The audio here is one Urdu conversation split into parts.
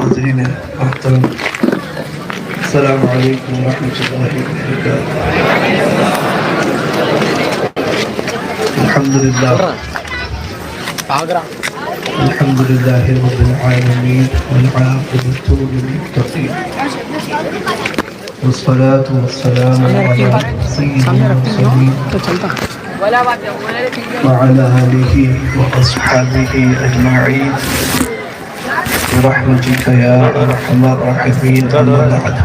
حاضرین محترم، السلام علیکم ورحمۃ اللہ وبرکاتہ۔ الحمد للہ رب العالمین والعاقبۃ للمتقین والصلاة والسلام علی سید المرسلین وعلى آلہ وأصحابہ اجمعین برحمتک یا ارحم الراحمین، اما بعد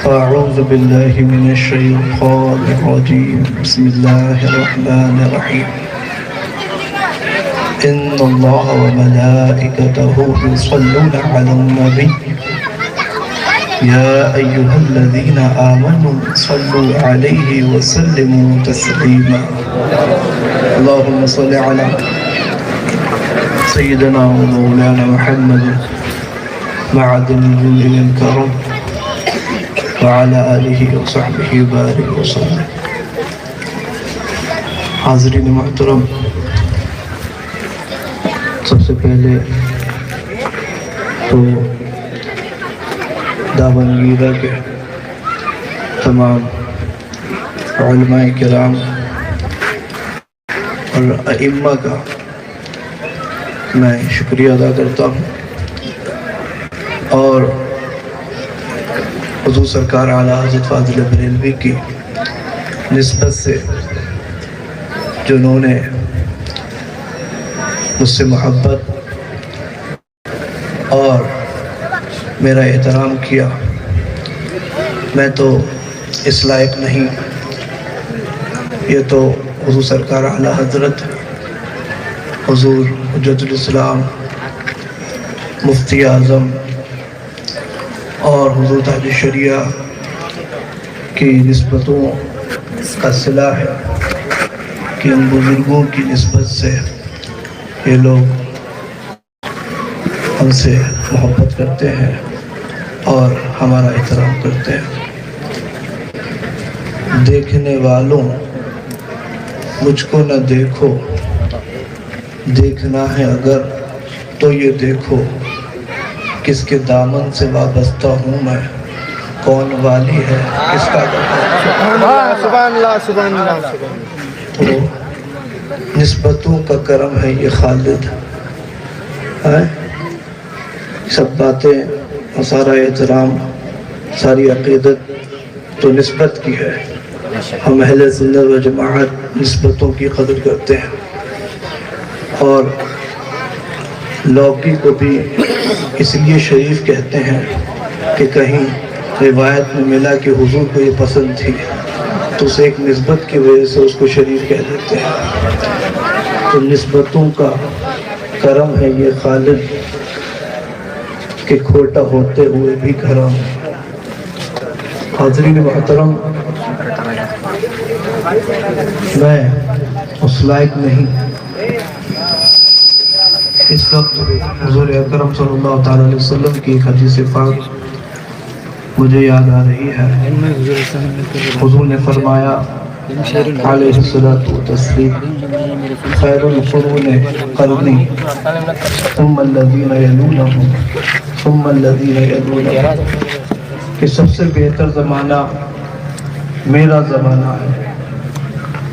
فاعوذ باللہ من الشیطان الرجیم، بسم اللہ الرحمن الرحیم۔ ان اللہ وملائکتہ یصلون علی النبی یا ایہا الذین آمنوا صلوا علیہ وسلموا تسلیما۔ اللہم صل علی سیدنا ومولانا محمد معدن الجود والکرم وعلى آلہ وصحبہ وبارک وسلم۔ حاضرین محترم، سب سے پہلے تو دامنگیرہ کے تمام علماء کرام اور ائمہ کا میں شکریہ ادا کرتا ہوں، اور حضور سرکار اعلیٰ حضرت فاضل بریلوی کی نسبت سے جنہوں نے مجھ سے محبت اور میرا احترام کیا، میں تو اس لائق نہیں، یہ تو حضور سرکار اعلیٰ حضرت حضور حجت الاسلام مفتی اعظم اور حضور تاج الشریعہ کی نسبتوں کا صلہ ہے کہ ان بزرگوں کی نسبت سے یہ لوگ ہم سے محبت کرتے ہیں اور ہمارا احترام کرتے ہیں۔ دیکھنے والوں مجھ کو نہ دیکھو، دیکھنا ہے اگر تو یہ دیکھو، کس کے دامن سے وابستہ ہوں میں، کون والی ہے کس کا سبحان اللہ سبحان اللہ۔ تو نسبتوں کا کرم ہے یہ خالد، سب باتیں اور سارا احترام، ساری عقیدت تو نسبت کی ہے۔ ہم اہل سنت و جماعت نسبتوں کی قدر کرتے ہیں، اور لوکی کو بھی اس لیے شریف کہتے ہیں کہ کہیں روایت میں ملا کہ حضور کو یہ پسند تھی تو اسے ایک نسبت کی وجہ سے اس کو شریف کہہ دیتے ہیں۔ تو نسبتوں کا کرم ہے یہ خالد کہ کھوٹا ہوتے ہوئے بھی کرم۔ حاضرین محترم، میں اس لائق نہیں، اس وقت حضور اکرم صلی اللہ تعالیٰ علیہ وسلم کی ایک حدیث پاک مجھے یاد آ رہی ہے۔ حضور نے فرمایا علیہ الصلاۃ والتسلیم، خیر القرون قرنی ثم الذین یلونہم ثم الذین یلونہم، کہ سب سے بہتر زمانہ میرا زمانہ ہے،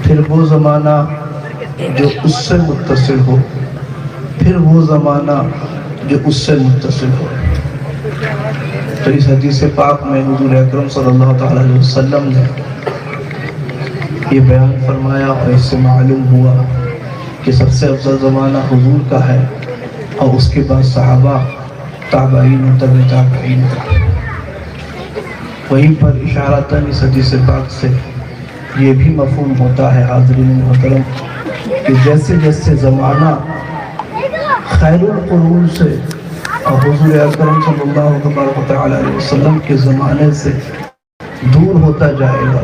پھر وہ زمانہ جو اس سے متصل ہو، پھر وہ زمانہ جو اس سے متصل ہو۔ تو اس حدیث پاک میں حضور اکرم صلی اللہ تعالیٰ علیہ وسلم نے یہ بیان فرمایا، اور اس سے معلوم ہوا کہ سب سے افضل زمانہ حضور کا ہے، اور اس کے بعد صحابہ، تابعین و تبع تابعین کا۔ وہیں پر اشارتاً اس حدیث پاک سے یہ بھی مفہوم ہوتا ہے حاضرین محترم کہ جیسے جیسے زمانہ خیر القرون سے اور حضور اکرم صلی اللہ علیہ وسلم کے زمانے سے دور ہوتا جائے گا،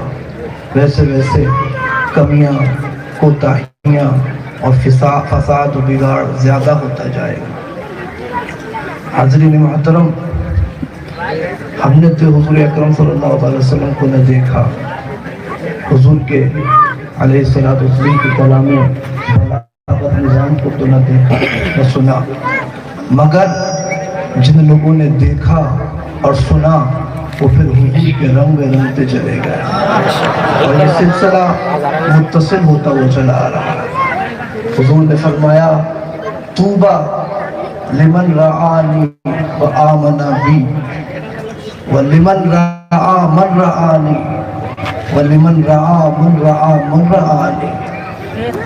ویسے ویسے کمیاں، کوتاہیاں اور فساد و بگاڑ زیادہ ہوتا جائے گا۔ حاضرین محترم، ہم نے تو حضور اکرم صلی اللہ علیہ وسلم کو نہ دیکھا، حضور کے علیہ الصلوۃ والسلام کے کلام بلاغت نظام کو تو نہ دیکھا نہ سنا، مگر جن لوگوں نے دیکھا اور سنا وہ پھر حضور کے رنگ میں رنگتے چلے گئے اور یہ سلسلہ متصل ہوتا وہ چلا آ رہا ہے۔ حضور نے فرمایا طوبیٰ لمن رآنی وآمن بی ولمن رآ من رآنی ولمن رآ من رآ من رآنی۔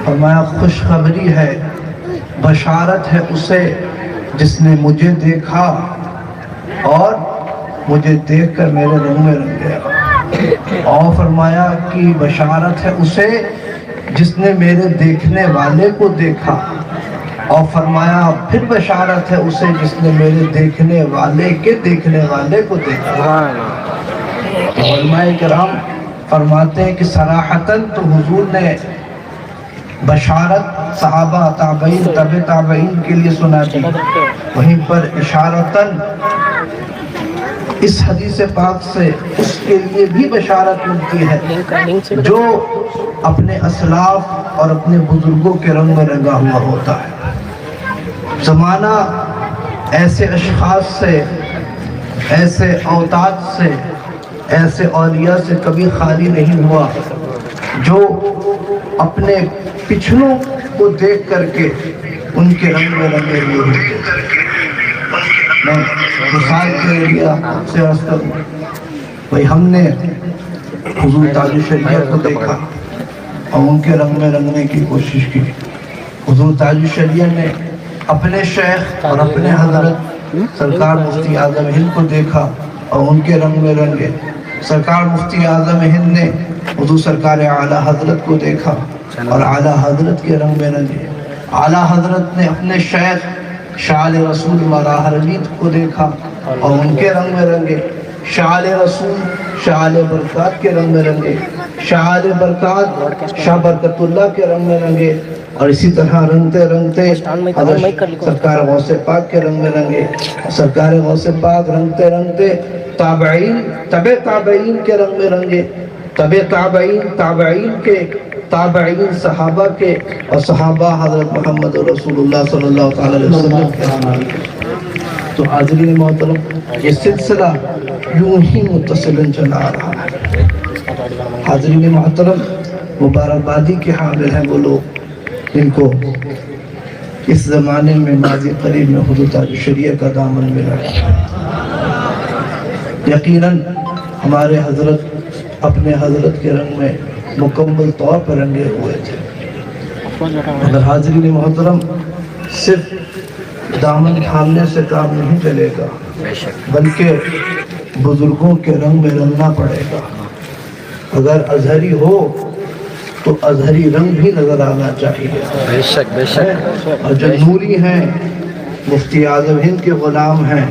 فرمایا خوشخبری ہے، بشارت ہے اسے جس نے مجھے دیکھا اور مجھے دیکھ کر میرے رنگ میں رنگ گیا، اور فرمایا کہ بشارت ہے اسے جس نے میرے دیکھنے والے کو دیکھا، اور فرمایا پھر بشارت ہے اسے جس نے میرے دیکھنے والے کے دیکھنے والے کو دیکھا۔ علماء کرام فرماتے ہیں کہ صراحتاً تو حضور نے بشارت صحابہ تابعین تبع تابعین کے لیے سنا دی، وہیں پر اشارتاً اس حدیث پاک سے اس کے لیے بھی بشارت ملتی ہے جو اپنے اسلاف اور اپنے بزرگوں کے رنگ میں رنگا ہوا ہوتا ہے۔ زمانہ ایسے اشخاص سے، ایسے اوتاد سے، ایسے اولیاء سے کبھی خالی نہیں ہوا جو اپنے پچھلوں کو دیکھ کر کے ان کے رنگ میں رنگے ہوئے ہوتے۔ میں مثال کے لیے آپ سے عرض کروں، بھئی ہم نے حضور تاج الشریعت کو دیکھا اور ان کے رنگ میں رنگنے کی کوشش کی۔ حضور تاج الشریعت نے اپنے شیخ اور اپنے حضرت سرکار مفتی اعظم ہند کو دیکھا اور ان کے رنگ میں رنگے۔ سرکار مفتی اعظم ہند نے حضور سرکار اعلیٰ حضرت کو دیکھا اور اعلیٰ حضرت کے رنگ میں رنگے۔ اعلیٰ حضرت نے اپنے شیخ شعال رسول مراح رمید کو دیکھا اور ان کے رنگ میں رنگے۔ شعال رسول شعال برکات کے رنگ میں رنگے، شعال برکات شاہ برکت اللہ کے رنگ میں رنگے، اور اسی طرح رنگتے رنگتے حضرت سرکار غوث پاک کے رنگ میں رنگے۔ سرکار غوث پاک رنگتے رنگتے تابعین تبع تابعین کے رنگ میں رنگے، تبع تابعین تابعین کے تابعین صحابہ کے، اور صحابہ حضرت محمد رسول اللہ صلی اللہ علیہ وسلم کے رنگ میں۔ تو حاضرین محترم، یہ سلسلہ یوں ہی متصل چلا آ رہا ہے۔ حاضرین محترم، مبارکبادی کے حامل ہیں وہ لوگ جن کو اس زمانے میں ماضی قریب میں حضور تاج الشریعت کا دامن ملا۔ یقیناً ہمارے حضرت اپنے حضرت کے رنگ میں مکمل طور پر رنگے ہوئے تھے، مگر حاضرین محترم صرف دامن تھامنے سے کام نہیں چلے گا، بلکہ بزرگوں کے رنگ میں رنگنا پڑے گا۔ اگر ازہری ہو تو ازہری رنگ بھی نظر آنا چاہیے، بے شک بے شک۔ اور جو نوری ہیں، مفتی اعظم ہند کے غلام ہیں،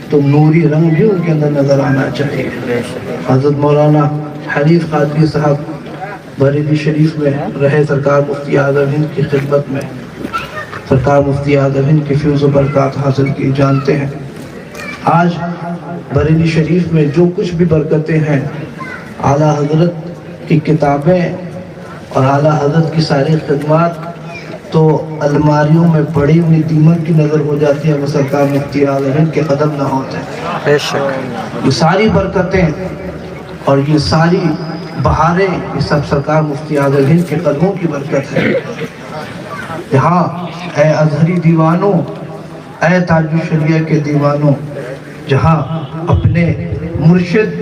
تو نوری رنگ بھی ان کے اندر نظر آنا چاہیے۔ حضرت مولانا حنیف قادری صاحب بریلی شریف میں رہے، سرکار مفتی اعظم ہند کی خدمت میں سرکار مفتی اعظم ہند کی فیض و برکات حاصل کی جانتے ہیں۔ آج بریلی شریف میں جو کچھ بھی برکتیں ہیں، اعلیٰ حضرت کی کتابیں اور اعلیٰ حضرت کی ساری خدمات تو الماریوں میں پڑی ہوئی دیمک کی نظر ہو جاتی ہے، وہ سرکار مفتی اعظم ہند کے قدم نہ ہوتے ہیں۔ بے شک۔ یہ ساری برکتیں اور یہ ساری بہاریں، یہ سب سرکار مفتی اعظم ہند کے قدموں کی برکت ہے۔ یہاں اے ازہری دیوانوں، اے تاج الشریعت کے دیوانوں، جہاں اپنے مرشد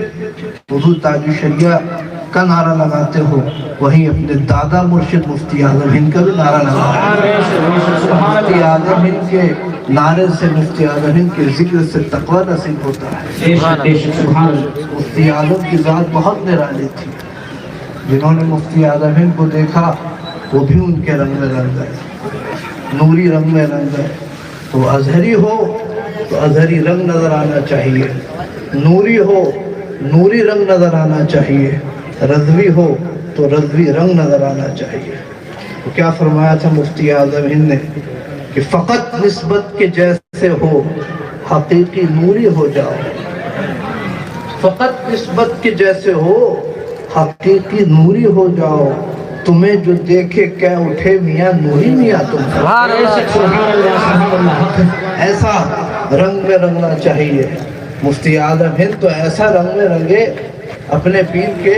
حضور تاج الشریعت کا نعرہ لگاتے ہو، وہیں اپنے دادا مرشد مفتی اعظم ہند کا بھی نعرہ لگاتے ہو۔ مفتی اعظم ہند کے نعرے سے، مفتی اعظم ہند کے ذکر سے تقوی نصیب ہوتا ہے۔ مفتی اعظم کی ذات بہت نرالی تھی، جنہوں نے مفتی اعظم ہند کو دیکھا وہ بھی ان کے رنگ میں رنگ گئے، نوری رنگ میں رنگ گئے۔ تو ازہری ہو تو ازہری رنگ نظر آنا چاہیے، نوری ہو نوری رنگ نظر آنا چاہیے، رضوی ہو تو رضوی رنگ نظر آنا چاہیے۔ تو کیا فرمایا تھا مفتی اعظم ہند نے کہ فقط نسبت کے جیسے ہو، حقیقی نوری ہو جاؤ۔ فقط نسبت کے جیسے ہو، حقیقی نوری ہو جاؤ، تمہیں جو دیکھے کہہ اٹھے میاں نوری میاں تم. سبحان اللہ. ایسا رنگ میں رنگنا چاہیے. مفتی اعظم ہند تو ایسا رنگ میں رنگے اپنے پیر کے.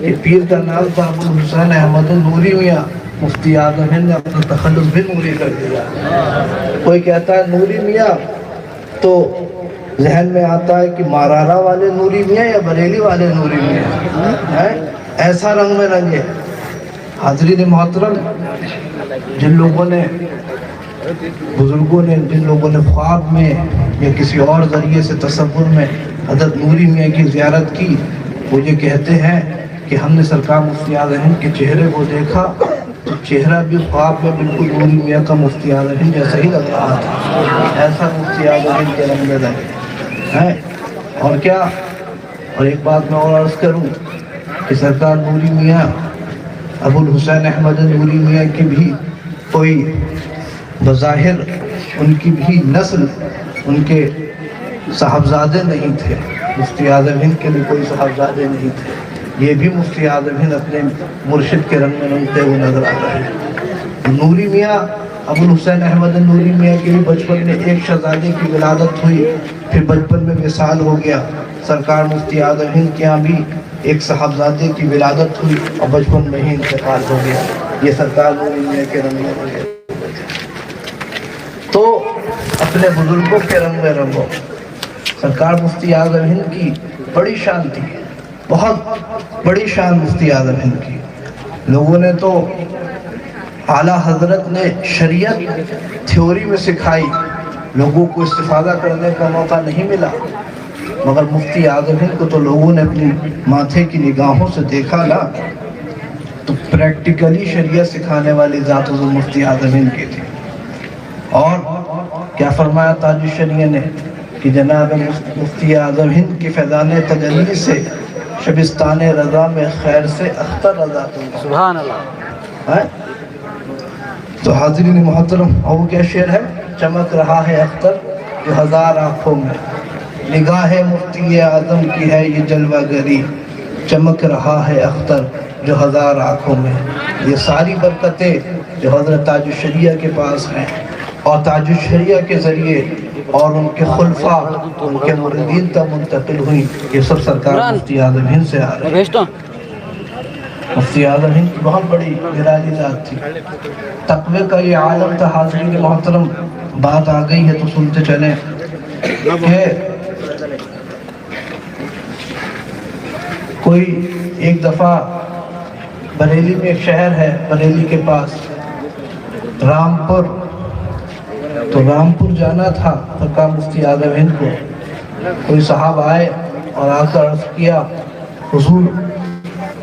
یہ پیر کا نام تھا ابو الحسین احمد نوری میاں. مفتی اعظم ہند نے اپنا تخلص بھی نوری کر دیا. کوئی کہتا ہے نوری میاں تو ذہن میں آتا ہے کہ مارارا والے نوری میاں یا بریلی والے نوری میاں. ایسا رنگ میں رنگے. حاضرین محترم، جن لوگوں نے بزرگوں نے جن لوگوں نے خواب میں یا کسی اور ذریعے سے تصور میں حضرت نوری میاں کی زیارت کی، وہ یہ کہتے ہیں کہ ہم نے سرکار مفتی اعظم ہند کے چہرے کو دیکھا تو چہرہ بھی خواب میں بالکل نوری میاں کا مفتی اعظم ہند جیسا ہی لگ رہا تھا. ایسا مفتی اعظم ہند کے رنگ میں رنگے. اور کیا، اور ایک بات میں اور عرض کروں کہ سرکار نوری میاں ابو الحسین احمد نوری میاں کی بھی کوئی بظاہر ان کی بھی نسل، ان کے صاحبزادے نہیں تھے. مفتی اعظم ہند کے بھی کوئی صاحبزادے نہیں تھے. یہ بھی مفتی اعظم ہند اپنے مرشد کے رنگ میں رنگتے ہوئے نظر آ رہے ہیں. نوری میاں ابو الحسین احمد نوری میاں کے بھی بچپن میں ایک شہزادے کی ولادت ہوئی، پھر بچپن میں وصال ہو گیا. سرکار مفتی اعظم ہند کے یہاں بھی ایک صاحبزادے کی ولادت ہوئی اور بچپن میں ہی انتقال ہو گیا. یہ سرکار نوری میاں کے رنگ میں رنگے. تو اپنے بزرگوں کے رنگ میں رنگو. سرکار مفتی اعظم ہند کی بڑی شان تھی، بہت بڑی شان مفتی اعظم ہند کی. لوگوں نے تو اعلیٰ حضرت نے شریعت تھیوری میں سکھائی، لوگوں کو استفادہ کرنے کا موقع نہیں ملا، مگر مفتی اعظم ہند کو تو لوگوں نے اپنی ماتھے کی نگاہوں سے دیکھا نا. تو پریکٹیکلی شریعت سکھانے والی ذات حضرت مفتی اعظم ہند کی تھی. اور کیا فرمایا تاج الشریعہ نے کہ جناب مفتی اعظم ہند کی فیضان تجلی سے شبستان رضا میں خیر سے اختر رضا تم. سبحان اللہ. تو حاضرین محترم، اور وہ کیا شعر ہے؟ چمک رہا ہے اختر جو ہزار آنکھوں میں، نگاہ مفتی اعظم کی ہے یہ جلوہ گری. چمک رہا ہے اختر جو ہزار آنکھوں میں. یہ ساری برکتیں جو حضرت تاج الشریعہ کے پاس ہیں اور تاج الشریعہ کے ذریعے اور ان کے خلفاء، ان کے مریدین تک منتقل ہوئی، یہ سب سرکار مفتی اعظم ہند سے آ رہے ہیں. مفتی اعظم ہند کی بہت بڑی نرالی ذات تھی. تقوی کا یہ عالم تھا. حاضرین محترم، بات آ گئی ہے تو سنتے چلیں کہ کوئی ایک دفعہ بریلی میں ایک شہر ہے، بریلی کے پاس رامپور. تو رامپور جانا تھا سرکار مفتی اعظم ہند کو. کوئی صاحب آئے اور آ کر عرض کیا، حضور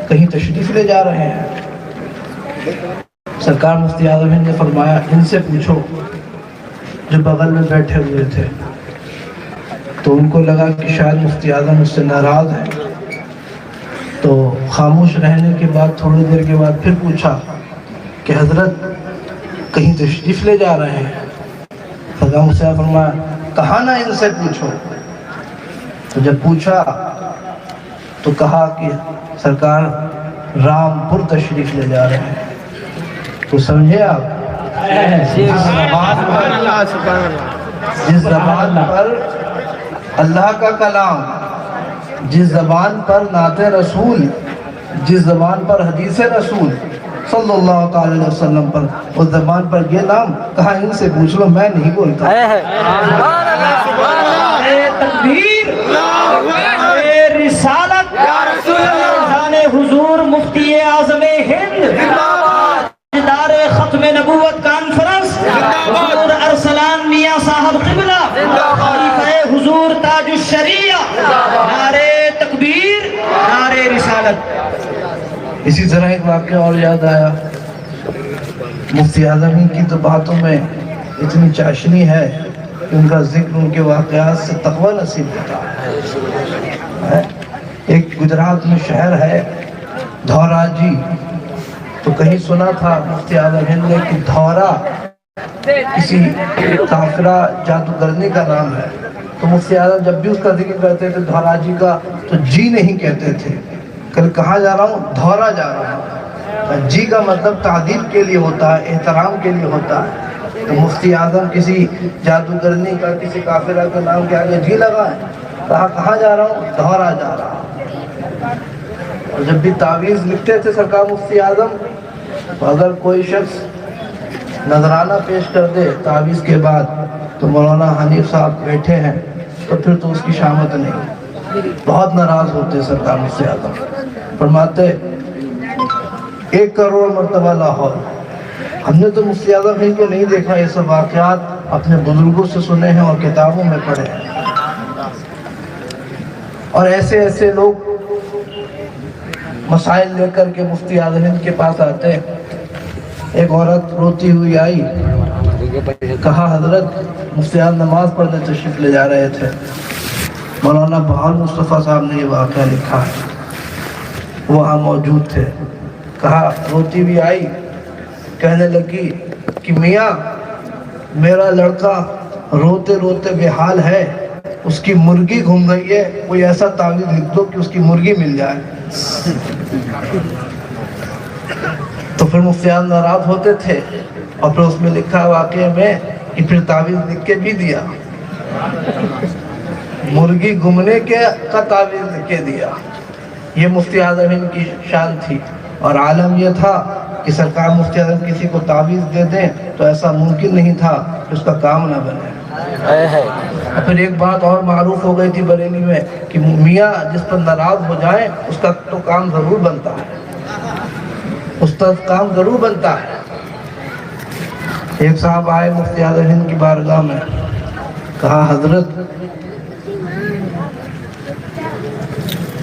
کہیں تشریف لے جا رہے ہیں؟ سرکار مفتی اعظم ہند نے فرمایا، ان سے پوچھو جو بغل میں بیٹھے ہوئے تھے. تو ان کو لگا کہ شاید مفتی اعظم اس سے ناراض ہیں، تو خاموش رہنے کے بعد تھوڑی دیر کے بعد پھر پوچھا کہ حضرت کہیں تشریف لے جا رہے ہیں؟ سرکار مفتی اعظم نے فرمایا، کہا نا ان سے پوچھو. تو جب پوچھا تو کہا کہ سرکار رامپور تشریف لے جا رہے ہیں. تو سمجھے آپ، جس زبان پر اللہ کا کلام، جس زبان پر نعت رسول، جس زبان پر حدیث رسول صلی اللہ تعالی علیہ وسلم پر، اس زبان پر یہ نام کہا ان سے پوچھ لو، میں نہیں بولتا. تکبیر، رسالت، حضور مفتی اعظم ہند، دار ختم نبوت کانفرنس، حضور ارسلان میاں صاحب قبلہ، خلیفہ حضور تاج الشریعہ، نعرے تکبیر، نعرے رسالت. اسی طرح ایک واقعہ اور یاد آیا. مفتی اعظم ہند کی تو باتوں میں اتنی چاشنی ہے کہ ان کا ذکر ان کے واقعات سے تقوی نصیب ہوتا ہے. ایک گجرات میں شہر ہے دھوراجی. تو کہیں سنا تھا مفتی اعظم ہند نے کہ دھورا کسی کافرہ جادوگرنی کا نام ہے. تو مفتی اعظم جب بھی اس کا ذکر کرتے تھے دھوراجی کا تو جی نہیں کہتے تھے. کل کہاں جا رہا ہوں؟ دھورا جا رہا ہوں. جی کا مطلب تعظیم کے لیے ہوتا ہے، احترام کے لیے ہوتا ہے. تو مفتی اعظم کسی جادوگرنی کا، کسی کافرہ کے نام کے آگے جی لگا ہے. کہاں جا رہا ہوں؟ دھورا جا رہا ہوں. اور جب بھی تعویذ لکھتے تھے سرکار مفتی اعظم، تو اگر کوئی شخص نذرانہ پیش کر دے تعویذ کے بعد تو مولانا حنیف صاحب بیٹھے ہیں تو پھر تو اس کی شامت نہیں. بہت ناراض ہوتے سرکار مفتی اعظم. فرماتے 1 کروڑ مرتبہ لاہور. ہم نے تو مفتی اعظم ہی کو نہیں دیکھا، یہ سب واقعات اپنے بزرگوں سے سنے ہیں اور کتابوں میں پڑھے ہیں. اور ایسے لوگ مسائل لے کر کے مفتی اعظم ہند کے پاس آتے ہیں. ایک عورت روتی ہوئی آئی، کہا حضرت مفتی اعظم نماز پڑھنے تشریف لے جا رہے تھے. مولانا بہار مصطفیٰ صاحب نے یہ واقعہ لکھا ہے، وہاں موجود تھے. کہا روتی ہوئی آئی، کہنے لگی کہ میاں میرا لڑکا روتے روتے بے حال ہے، اس کی مرغی گھوم گئی ہے، کوئی ایسا تعویذ لکھ دو کہ اس کی مرغی مل جائے. تو پھر مفتی اعظم ناراض ہوتے تھے اور پھر اس میں لکھا واقعے میں کہ پھر تعویذ لکھ کے بھی دیا، مرغی گھومنے کا تعویذ لکھ کے دیا. یہ مفتی اعظم ہند کی شان تھی. اور عالم یہ تھا کہ سرکار مفتی اعظم کسی کو تعویذ دے دیں تو ایسا ممکن نہیں تھا کہ اس کا کام نہ بنے. اور پھر ایک بات اور معروف ہو گئی تھی بریلی میں کہ میاں جس پر ناراض ہو جائے اس کا تو کام ضرور بنتا ہے، اس کا کام ضرور بنتا ہے. ایک صاحب آئے مفتی اعظم ہند کی بارگاہ میں، کہا حضرت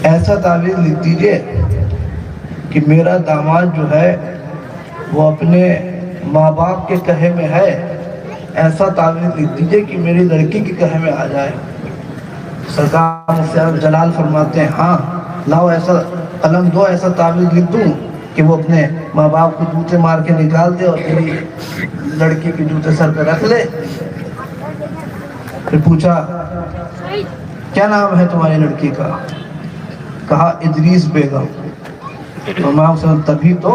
ایسا تعویذ لکھ دیجئے کہ میرا داماد جو ہے وہ اپنے ماں باپ کے کہے میں ہے. ایسا تعویذ لکھ دیجئے کہ میری لڑکی کے کہے میں آ جائے. سرکار مفتی اعظم جلال فرماتے ہیں ہاں لاؤ ایسا قلم دو، ایسا تعویذ لکھ دوں کہ وہ اپنے ماں باپ کو جوتے مار کے نکال دے اور میری لڑکی کے جوتے سر پہ رکھ لے. پھر پوچھا کیا نام ہے تمہاری لڑکی کا؟ کہا ادریس بیگم. تبھی تو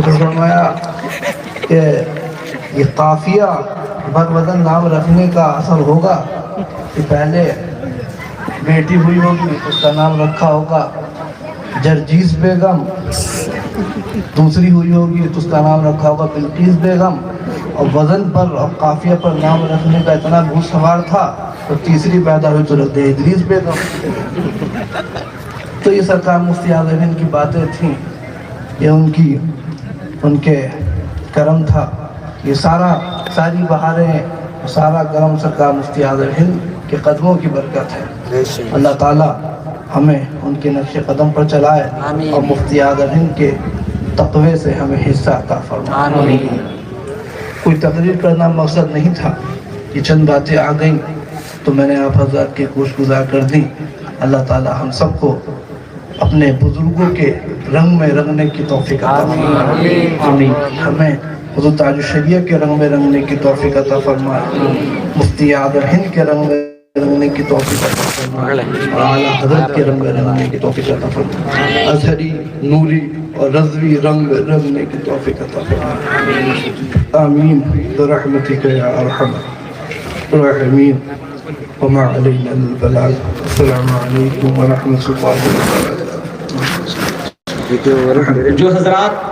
فرمایا کہ یہ قافیہ بدن نام رکھنے کا اثر ہوگا کہ پہلے بیٹی ہوئی ہوگی اس کا نام رکھا ہوگا جرجیس بیگم، دوسری ہوئی ہوگی تو اس کا نام رکھا ہوگا بلقیس بیگم، اور وزن پر اور قافیہ پر نام رکھنے کا اتنا بھوت سوار تھا تو تیسری پیدا ہوئی تو رکھ دے ادریس بیگم. تو یہ سرکار مفتی اعظم ہند کی باتیں تھیں، یہ ان کے کرم تھا. یہ ساری بہاریں، سارا کرم سرکار مفتی اعظم ہند کے قدموں کی برکت ہے. اللہ تعالیٰ ہمیں ان کے نقش قدم پر چلائے اور مفتی اعظم ہند کے تقوی سے ہمیں حصہ عطا فرمائے. کوئی تقریر کرنا مقصد نہیں تھا، یہ چند باتیں آ گئیں تو میں نے آپ حضرات کی گوش گزار کر دی. اللہ تعالیٰ ہم سب کو اپنے بزرگوں کے رنگ میں رنگنے کی توفیق عطا فرمائے. ہمیں حضور تاج الشریعہ کے رنگ میں رنگنے کی توفیق عطا فرمائے، مفتی اعظم ہند کے رنگ میں رنگنے کی توفیق عطا فرمائے، اور اعلیٰ حضرت کے رنگ میں رنگنے کی توفیق عطا فرمائے. ازہری، نوری اور رضوی رنگ میں رنگنے کی توفیق عطا فرمائے. آمین برحمتک یا ارحم الراحمین. وما علینا البلاغ. السلام علیکم ورحمۃ اللہ وبرکاتہ. جو حضرات